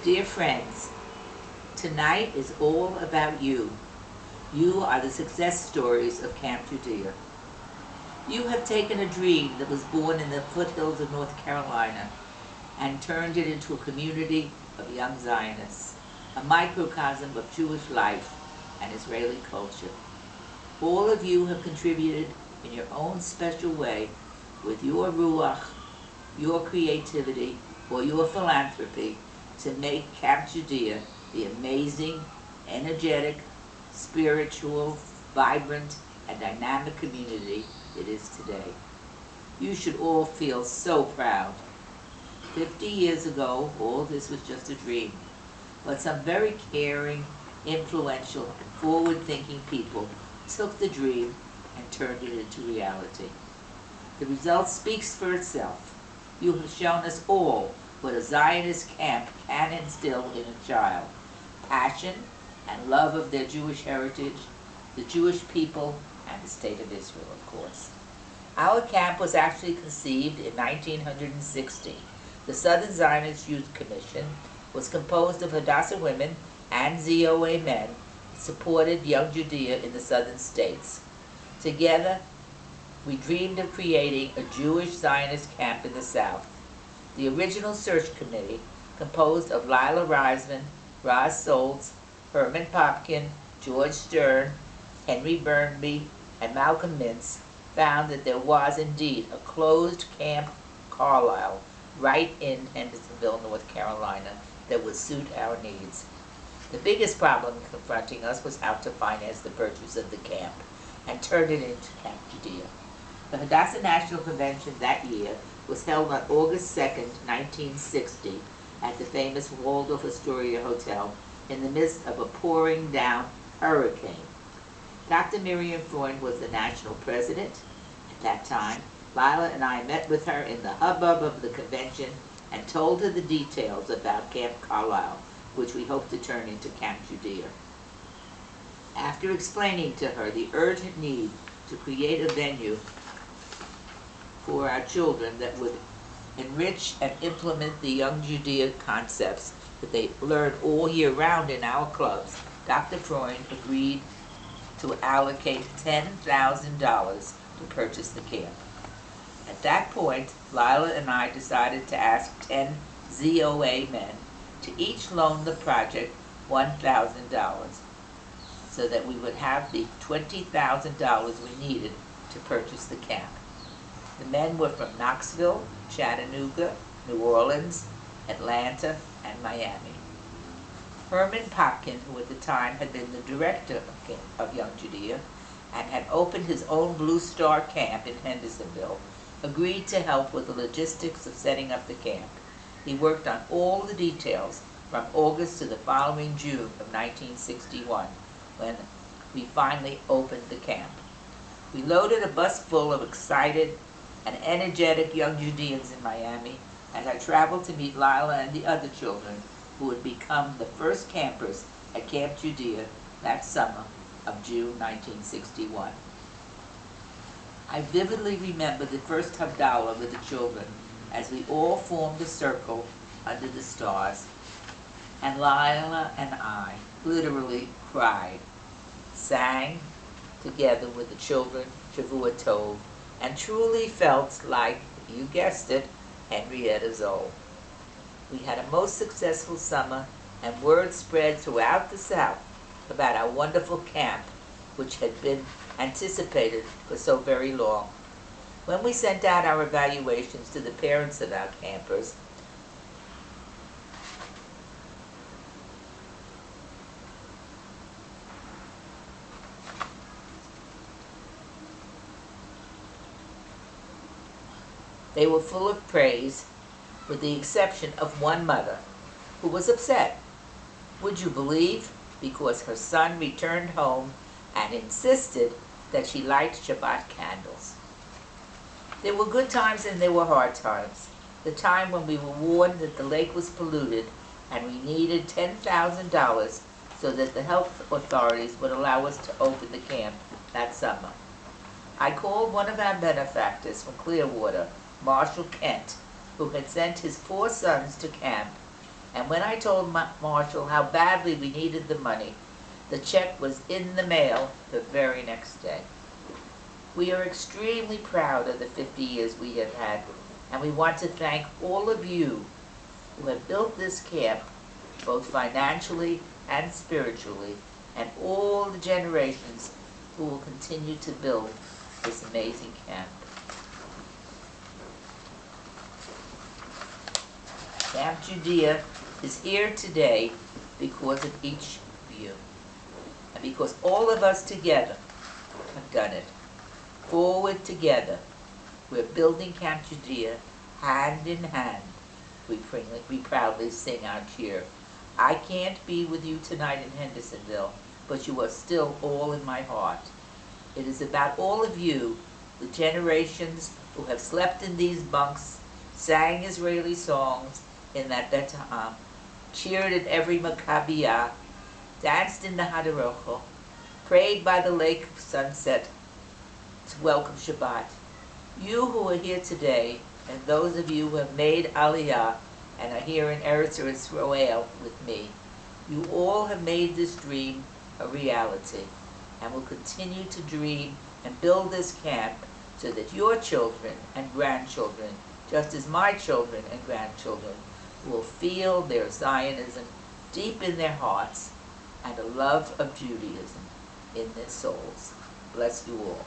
Dear friends, tonight is all about you. You are the success stories of Camp Judea. You have taken a dream that was born in the foothills of North Carolina and turned it into a community of young Zionists, a microcosm of Jewish life and Israeli culture. All of you have contributed in your own special way with your ruach, your creativity, or your philanthropy to make Camp Judea the amazing, energetic, spiritual, vibrant, and dynamic community it is today. You should all feel so proud. 50 years ago, all this was just a dream, but some very caring, influential, and forward-thinking people took the dream and turned it into reality. The result speaks for itself. You have shown us all what a Zionist camp can instill in a child: passion and love of their Jewish heritage, the Jewish people, and the state of Israel, of course. Our camp was actually conceived in 1960. The Southern Zionist Youth Commission was composed of Hadassah women and ZOA men who supported young Judea in the southern states. Together, we dreamed of creating a Jewish Zionist camp in the South. The original search committee, composed of Lila Reisman, Roz Soltz, Herman Popkin, George Stern, Henry Burnby, and Malcolm Mintz, found that there was indeed a closed Camp Carlisle right in Hendersonville, North Carolina, that would suit our needs. The biggest problem confronting us was how to finance the purchase of the camp and turn it into Camp Judea. The Hadassah National Convention that year was held on August 2nd, 1960, at the famous Waldorf Astoria Hotel in the midst of a pouring down hurricane. Dr. Miriam Freund was the national president at that time. Lila and I met with her in the hubbub of the convention and told her the details about Camp Carlisle, which we hoped to turn into Camp Judea. After explaining to her the urgent need to create a venue for our children that would enrich and implement the young Judea concepts that they learn all year round in our clubs, Dr. Freund agreed to allocate $10,000 to purchase the camp. At that point, Lila and I decided to ask 10 ZOA men to each loan the project $1,000 so that we would have the $20,000 we needed to purchase the camp. The men were from Knoxville, Chattanooga, New Orleans, Atlanta, and Miami. Herman Popkin, who at the time had been the director of Young Judea and had opened his own Blue Star camp in Hendersonville, agreed to help with the logistics of setting up the camp. He worked on all the details from August to the following June of 1961, when we finally opened the camp. We loaded a bus full of excited and energetic young Judeans in Miami as I traveled to meet Lila and the other children who would become the first campers at Camp Judea that summer of June 1961. I vividly remember the first Havdalah with the children as we all formed a circle under the stars, and Lila and I literally cried, sang together with the children Shavua Tov, and truly felt like, you guessed it, Henrietta Zoll. We had a most successful summer, and word spread throughout the South about our wonderful camp, which had been anticipated for so very long. When we sent out our evaluations to the parents of our campers, they were full of praise, with the exception of one mother, who was upset. Would you believe? Because her son returned home and insisted that she light Shabbat candles. There were good times and there were hard times. The time when we were warned that the lake was polluted and we needed $10,000 so that the health authorities would allow us to open the camp that summer. I called one of our benefactors from Clearwater, Marshall Kent, who had sent his 4 sons to camp And when I told Marshall how badly we needed the money, the check was in the mail the very next day. We are extremely proud of the 50 years we have had, and we want to thank all of you who have built this camp, both financially and spiritually, and all the generations who will continue to build this amazing camp. Camp Judea is here today because of each of you, and because all of us together have done it. Forward together, we're building Camp Judea hand in hand. We proudly sing our cheer. I can't be with you tonight in Hendersonville, but you are still all in my heart. It is about all of you, the generations who have slept in these bunks, sang Israeli songs in that Beta'am, cheered at every Maccabiyah, danced in the Hadarocho, prayed by the lake of sunset to welcome Shabbat. You who are here today, and those of you who have made Aliyah and are here in Eretz Yisrael with me, you all have made this dream a reality, and will continue to dream and build this camp so that your children and grandchildren, just as my children and grandchildren, will feel their Zionism deep in their hearts and a love of Judaism in their souls. Bless you all.